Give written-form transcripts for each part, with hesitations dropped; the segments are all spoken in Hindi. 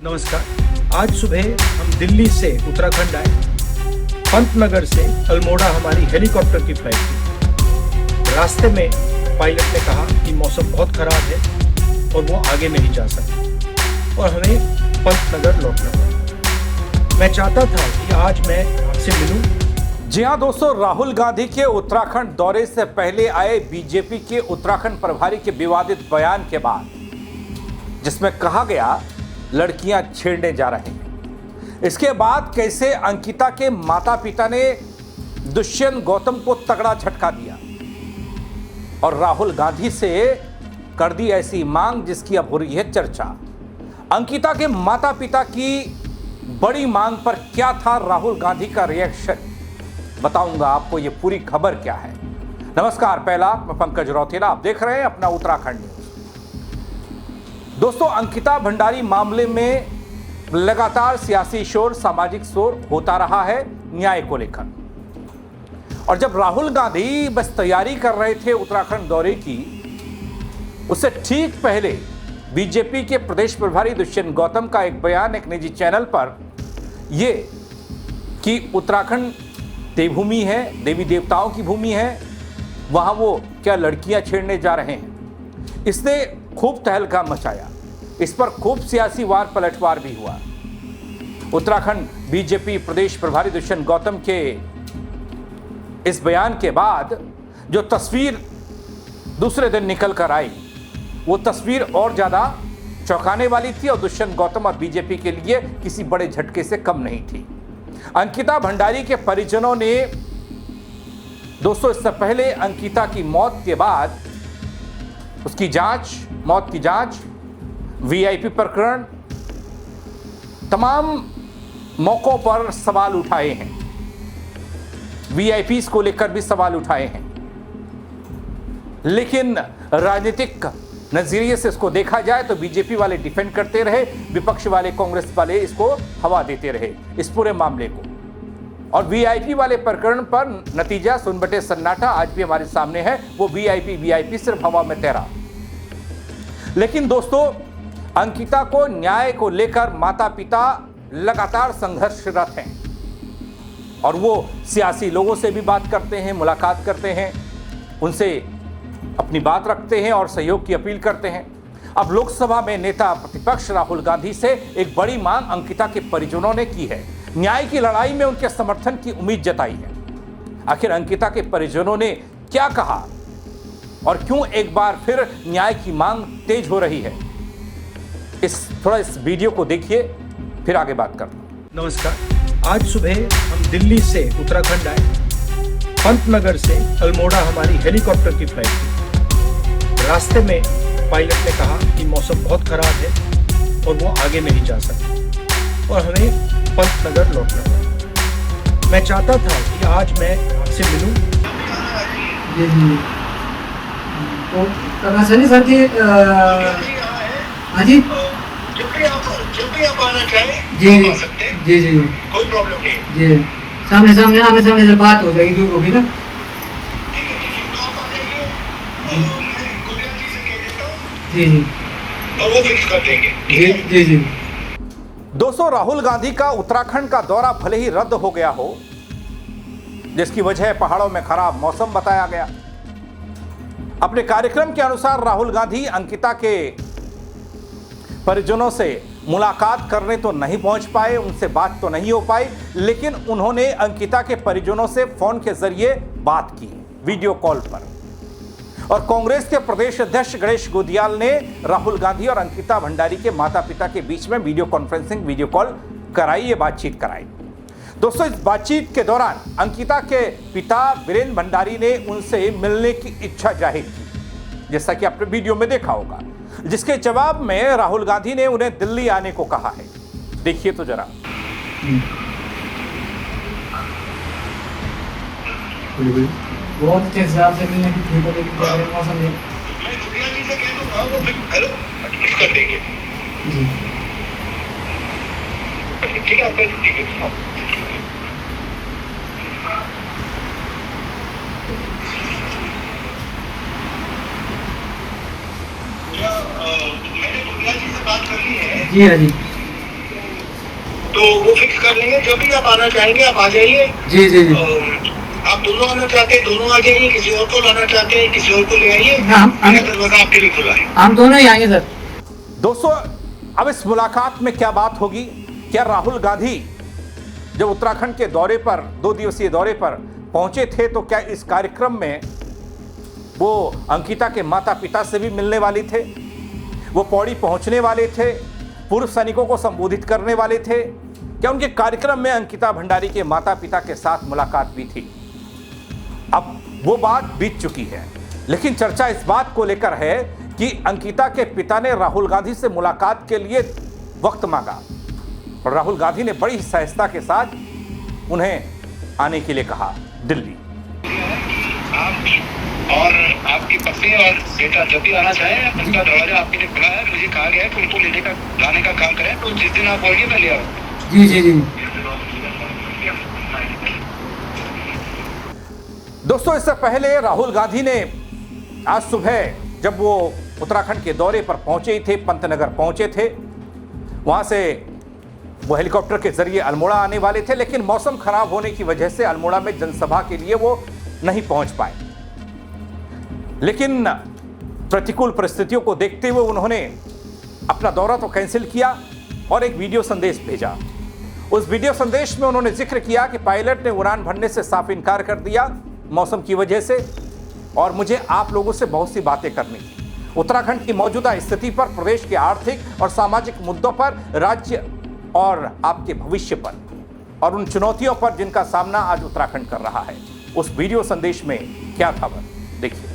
नमस्कार। आज सुबह हम दिल्ली से उत्तराखंड आए। पंतनगर से अल्मोड़ा हमारी हेलीकॉप्टर की फ्लाइट थी। रास्ते में पायलट ने कहा कि मौसम बहुत खराब है और वो आगे नहीं जा सकते और हमें पंतनगर लौटना पड़ा। मैं चाहता था कि आज मैं आपसे मिलूं। जी हां दोस्तों, राहुल गांधी के उत्तराखंड दौरे से पहले आए बीजेपी के उत्तराखंड प्रभारी के विवादित बयान के बाद, जिसमें कहा गया लड़कियां छेड़ने जा रहे हैं, इसके बाद कैसे अंकिता के माता पिता ने दुष्यंत गौतम को तगड़ा झटका दिया और राहुल गांधी से कर दी ऐसी मांग जिसकी अब हो रही है चर्चा। अंकिता के माता पिता की बड़ी मांग पर क्या था राहुल गांधी का रिएक्शन, बताऊंगा आपको ये पूरी खबर क्या है। नमस्कार, पहला मैं पंकज रौतेला, आप देख रहे हैं अपना उत्तराखंड न्यूज। दोस्तों, अंकिता भंडारी मामले में लगातार सियासी शोर, सामाजिक शोर होता रहा है न्याय को लेकर। और जब राहुल गांधी बस तैयारी कर रहे थे उत्तराखंड दौरे की, उससे ठीक पहले बीजेपी के प्रदेश प्रभारी दुष्यंत गौतम का एक बयान एक निजी चैनल पर ये कि उत्तराखंड देवभूमि है, देवी देवताओं की भूमि है, वहां वो क्या लड़कियां छेड़ने जा रहे हैं, इसने खूब तहलका मचाया। इस पर खूब सियासी वार पलटवार भी हुआ। उत्तराखंड बीजेपी प्रदेश प्रभारी दुष्यंत गौतम के इस बयान के बाद जो तस्वीर दूसरे दिन निकल कर आई, वो तस्वीर और ज्यादा चौंकाने वाली थी और दुष्यंत गौतम और बीजेपी के लिए किसी बड़े झटके से कम नहीं थी। अंकिता भंडारी के परिजनों ने दोस्तों, इससे पहले अंकिता की मौत के बाद उसकी मौत की जांच, वीआईपी प्रकरण, तमाम मौकों पर सवाल उठाए हैं। वीआईपीज को लेकर भी सवाल उठाए हैं, लेकिन राजनीतिक नजरिए से इसको देखा जाए तो बीजेपी वाले डिफेंड करते रहे, विपक्ष वाले, कांग्रेस वाले इसको हवा देते रहे इस पूरे मामले को। और वीआईपी वाले प्रकरण पर नतीजा सुनबटे सन्नाटा आज भी हमारे सामने है। वो वीआईपी सिर्फ हवा में तैरा। लेकिन दोस्तों, अंकिता को न्याय को लेकर माता पिता लगातार संघर्षरत हैं और वो सियासी लोगों से भी बात करते हैं, मुलाकात करते हैं, उनसे अपनी बात रखते हैं और सहयोग की अपील करते हैं। अब लोकसभा में नेता प्रतिपक्ष राहुल गांधी से एक बड़ी मांग अंकिता के परिजनों ने की है। न्याय की लड़ाई में उनके समर्थन की उम्मीद जताई है। आखिर अंकिता के परिजनों ने क्या कहा और क्यों एक बार फिर न्याय की मांग तेज हो रही है, इस वीडियो को देखिए, फिर आगे बात करते हैं। नमस्कार। आज सुबह हम दिल्ली से उत्तराखंड आए। पंतनगर से अल्मोड़ा हमारी हेलीकॉप्टर की फ्लाइट थी। रास्ते में पायलट ने कहा कि मौसम बहुत खराब है और वो आगे नहीं जा सकते और हमें पंतनगर लौटना पड़ा। मैं चाहता था कि आज मैं आपसे मिलूं। जी तो प्रकाशनी सर जी, हाँ जी, जब भी आप आना चाहें जी आ सकते हैं, जी जी कोई प्रॉब्लम नहीं। जी सामने सामने से बात हो जाएगी जो होगी ना। ठीक है, तो आप आ जाइए, मैं गुजरात जी से कह देता हूँ जी जी और वो फिक्स कर देंगे। जी जी जी दोस्तों, राहुल गांधी का उत्तराखंड का दौरा भले ही रद्द हो गया हो, जिसकी वजह पहाड़ों में खराब मौसम बताया गया, अपने कार्यक्रम के अनुसार राहुल गांधी अंकिता के परिजनों से मुलाकात करने तो नहीं पहुंच पाए, उनसे बात तो नहीं हो पाई, लेकिन उन्होंने अंकिता के परिजनों से फोन के जरिए बात की, वीडियो कॉल पर। और कांग्रेस के प्रदेश अध्यक्ष गणेश गोदियाल ने राहुल गांधी और अंकिता भंडारी के माता पिता के बीच में वीडियो कॉल कराई, ये बातचीत कराई। दोस्तों, इस बातचीत के दौरान अंकिता के पिता वीरेंद्र भंडारी ने उनसे मिलने की इच्छा जाहिर की, जैसा कि आपने वीडियो में देखा होगा, जिसके जवाब में राहुल गांधी ने उन्हें दिल्ली आने को कहा है। देखिए तो जरा। बहुत अच्छे हिसाब से मिलने की मौसम है। मैं गुजरात जी से कह दूंगा, वो फिक्स कर देंगे। जी ठीक है, आपका ठीक है। मैंने गुजरात जी से बात कर ली है। जी हाँ जी। तो वो फिक्स कर लेंगे। जब भी आप आना चाहेंगे आप आ जाइए। जी जी जी। आप दोनों आना चाहते हैं दोनों आ जाइए, किसी और को लाना चाहते हैं किसी और को ले आइए। हम दरवाजा आपके लिए खुला है। हम दोनों ही आएंगे सर। दोस्तों, अब इस मुलाकात में क्या बात होगी? क्या राहुल गांधी जब उत्तराखंड के दौरे पर 2 दिवसीय दौरे पर पहुंचे थे तो क्या इस कार्यक्रम में वो अंकिता के माता पिता से भी मिलने वाले थे? वो पौड़ी पहुंचने वाले थे? पूर्व सैनिकों को संबोधित करने वाले थे? क्या उनके कार्यक्रम में अंकिता भंडारी के माता पिता के साथ मुलाकात भी थी? अब वो बात बीत चुकी है, लेकिन चर्चा इस बात को लेकर है कि अंकिता के पिता ने राहुल गांधी से मुलाकात के लिए वक्त मांगा और राहुल गांधी ने बड़ी सहजता के साथ उन्हें आने के लिए कहा दिल्ली। आप और आपकी पत्नी और बेटा जब भी आना चाहें उनका दरवाजा आपके लिए खुला है। मुझे कहा गया है कि उनको लेने का लाने का काम करें, तो जिस दिन आप बोलिए मैं ले आऊँ। जी जी जी। दोस्तों, इससे पहले राहुल गांधी ने आज सुबह जब वो उत्तराखंड के दौरे पर पहुंचे ही थे, पंतनगर पहुंचे थे, वहां से वो हेलीकॉप्टर के जरिए अल्मोड़ा आने वाले थे, लेकिन मौसम खराब होने की वजह से अल्मोड़ा में जनसभा के लिए वो नहीं पहुंच पाए। लेकिन प्रतिकूल परिस्थितियों को देखते हुए उन्होंने अपना दौरा तो कैंसिल किया और एक वीडियो संदेश भेजा। उस वीडियो संदेश में उन्होंने जिक्र किया कि पायलट ने उड़ान भरने से साफ इनकार कर दिया मौसम की वजह से, और मुझे आप लोगों से बहुत सी बातें करनी थी। उत्तराखंड की मौजूदा स्थिति पर, प्रदेश के आर्थिक और सामाजिक मुद्दों पर, राज्य और आपके भविष्य पर और उन चुनौतियों पर जिनका सामना आज उत्तराखंड कर रहा है। उस वीडियो संदेश में क्या था वह देखिए।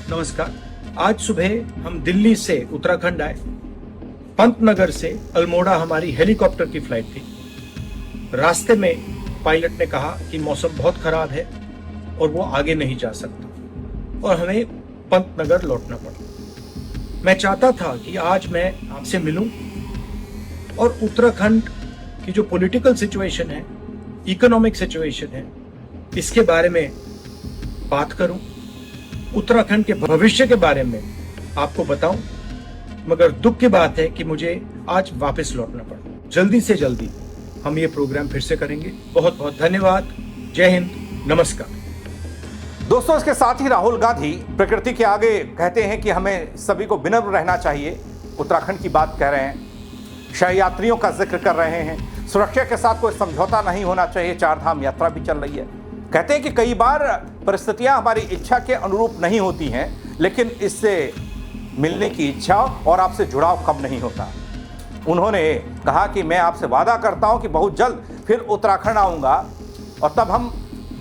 नमस्कार। आज सुबह हम दिल्ली से उत्तराखंड आए। पंतनगर से अल्मोड़ा हमारी हेलीकॉप्टर की फ्लाइट थी। रास्ते में पायलट ने कहा कि मौसम बहुत खराब है और वो आगे नहीं जा सकता और हमें पंतनगर लौटना पड़ा। मैं चाहता था कि आज मैं आपसे मिलूं और उत्तराखंड की जो पॉलिटिकल सिचुएशन है, इकोनॉमिक सिचुएशन है, इसके बारे में बात करूं, उत्तराखंड के भविष्य के बारे में आपको बताऊं। मगर दुख की बात है कि मुझे आज वापस लौटना पड़ा। जल्दी से जल्दी हम ये प्रोग्राम फिर से करेंगे। बहुत बहुत धन्यवाद। जय हिंद, नमस्कार। दोस्तों, इसके साथ ही राहुल गांधी प्रकृति के आगे कहते हैं कि हमें सभी को विनम्र रहना चाहिए। उत्तराखंड की बात कह रहे हैं, शह यात्रियों का जिक्र कर रहे हैं, सुरक्षा के साथ कोई समझौता नहीं होना चाहिए। 4 धाम यात्रा भी चल रही है। कहते हैं कि कई बार परिस्थितियां हमारी इच्छा के अनुरूप नहीं होती हैं, लेकिन इससे मिलने की इच्छा और आपसे जुड़ाव कम नहीं होता। उन्होंने कहा कि मैं आपसे वादा करता हूं कि बहुत जल्द फिर उत्तराखंड आऊंगा और तब हम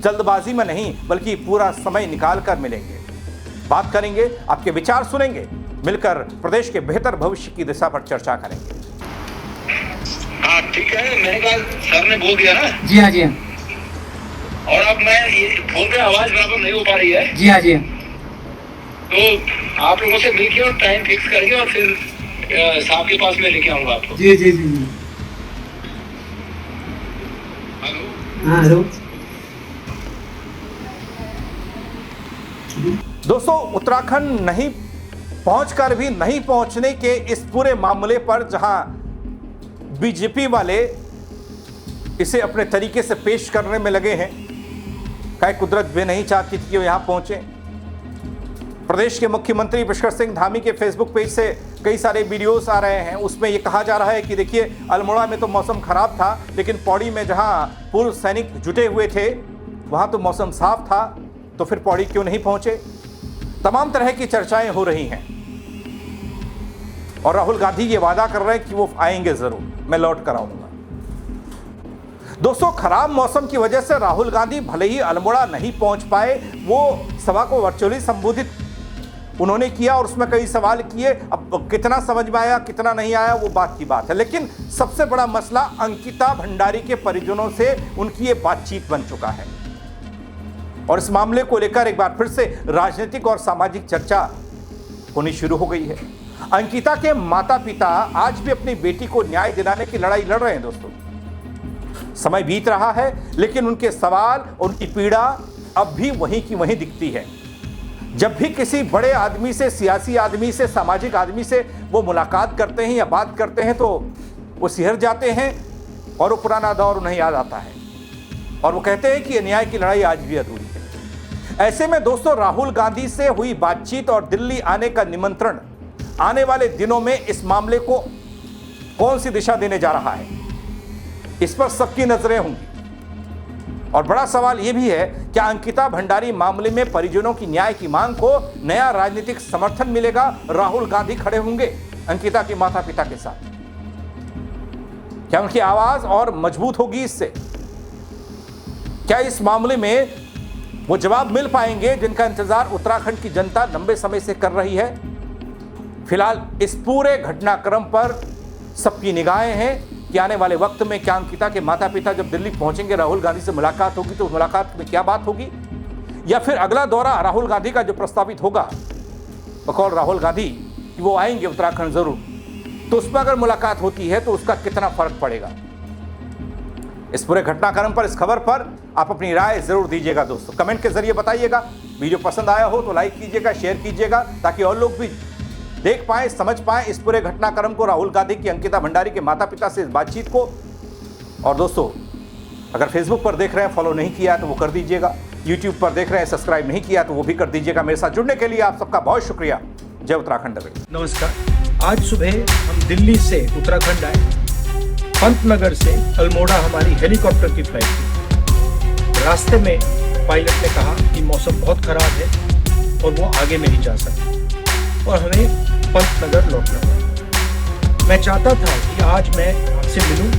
जल्दबाजी में नहीं बल्कि पूरा समय निकाल कर मिलेंगे, बात करेंगे, आपके विचार सुनेंगे, मिलकर प्रदेश के बेहतर भविष्य की दिशा पर चर्चा करेंगे। हाँ ठीक है, मैंने कहा सर ने बोल दिया ना। जी हाँ जी हाँ। और अब मैं ये फोन पे आवाज बराबर नहीं हो पा रही है, जी हाँ जी हाँ। तो आप लोगों से मिलके और टाइम फिक्स करके और फिर साहब के पास में लेके आऊंगा आपको। जी जी जी जी। हेलो। हाँ हेलो। दोस्तों, उत्तराखंड नहीं पहुंचकर भी नहीं पहुंचने के इस पूरे मामले पर जहां बीजेपी वाले इसे अपने तरीके से पेश करने में लगे हैं, क्या कुदरत भी नहीं चाहती थी कि वो यहां पहुंचे। प्रदेश के मुख्यमंत्री पुष्कर सिंह धामी के फेसबुक पेज से कई सारे वीडियोस आ रहे हैं। उसमें यह कहा जा रहा है कि देखिए, अल्मोड़ा में तो मौसम खराब था, लेकिन पौड़ी में जहां पूर्व सैनिक जुटे हुए थे वहां तो मौसम साफ था, तो फिर पौड़ी क्यों नहीं पहुंचे। तमाम तरह की चर्चाएं हो रही हैं और राहुल गांधी ये वादा कर रहे हैं कि वो आएंगे जरूर, मैं लौट कर आऊंगा। दोस्तों, खराब मौसम की वजह से राहुल गांधी भले ही अल्मोड़ा नहीं पहुंच पाए, वो सभा को वर्चुअली संबोधित उन्होंने किया और उसमें कई सवाल किए। अब कितना समझ में आया कितना नहीं आया वो बात की बात है, लेकिन सबसे बड़ा मसला अंकिता भंडारी के परिजनों से उनकी ये बातचीत बन चुका है और इस मामले को लेकर एक बार फिर से राजनीतिक और सामाजिक चर्चा होनी शुरू हो गई है। अंकिता के माता पिता आज भी अपनी बेटी को न्याय दिलाने की लड़ाई लड़ रहे हैं। दोस्तों, समय बीत रहा है, लेकिन उनके सवाल, उनकी पीड़ा अब भी वहीं की वहीं दिखती है। जब भी किसी बड़े आदमी से, सियासी आदमी से, सामाजिक आदमी से वो मुलाकात करते हैं या बात करते हैं तो वो सिहर जाते हैं और वो पुराना दौर उन्हें याद आता है और वो कहते हैं कि न्याय की लड़ाई आज भी अधूरी है। ऐसे में दोस्तों, राहुल गांधी से हुई बातचीत और दिल्ली आने का निमंत्रण आने वाले दिनों में इस मामले को कौन सी दिशा देने जा रहा है, इस पर सबकी नजरें होंगी। और बड़ा सवाल यह भी है, क्या अंकिता भंडारी मामले में परिजनों की न्याय की मांग को नया राजनीतिक समर्थन मिलेगा? राहुल गांधी खड़े होंगे अंकिता के माता पिता के साथ? क्या उनकी आवाज और मजबूत होगी इससे? क्या इस मामले में वो जवाब मिल पाएंगे जिनका इंतजार उत्तराखंड की जनता लंबे समय से कर रही है? फिलहाल इस पूरे घटनाक्रम पर सबकी निगाहें हैं कि आने वाले वक्त में क्या अंकिता के माता पिता जब दिल्ली पहुंचेंगे, राहुल गांधी से मुलाकात होगी, तो उस मुलाकात में क्या बात होगी? या फिर अगला दौरा राहुल गांधी का जो प्रस्तावित होगा, बकौल राहुल गांधी कि वो आएंगे उत्तराखंड जरूर, तो उसमें अगर मुलाकात होती है तो उसका कितना फर्क पड़ेगा? इस पूरे घटनाक्रम पर, इस खबर पर आप अपनी राय जरूर दीजिएगा दोस्तों, कमेंट के जरिए बताइएगा। वीडियो पसंद आया हो तो लाइक कीजिएगा, शेयर कीजिएगा, ताकि और लोग भी देख पाए, समझ पाए इस पूरे घटनाक्रम को, राहुल गांधी की अंकिता भंडारी के माता पिता से इस बातचीत को। और दोस्तों, अगर फेसबुक पर देख रहे हैं, फॉलो नहीं किया तो वो कर दीजिएगा, यूट्यूब पर देख रहे हैं, सब्सक्राइब नहीं किया तो वो भी कर दीजिएगा। मेरे साथ जुड़ने के लिए आप सबका बहुत शुक्रिया। जय उत्तराखंड। नमस्कार। आज सुबह हम दिल्ली से उत्तराखंड आए। पंतनगर से अल्मोड़ा हमारी हेलीकॉप्टर की फ्लाइट थी। रास्ते में पायलट ने कहा कि मौसम बहुत खराब है और वो आगे नहीं जा सकते और हमें पंतनगर लौटना पड़ा। मैं चाहता था कि आज मैं आपसे मिलूं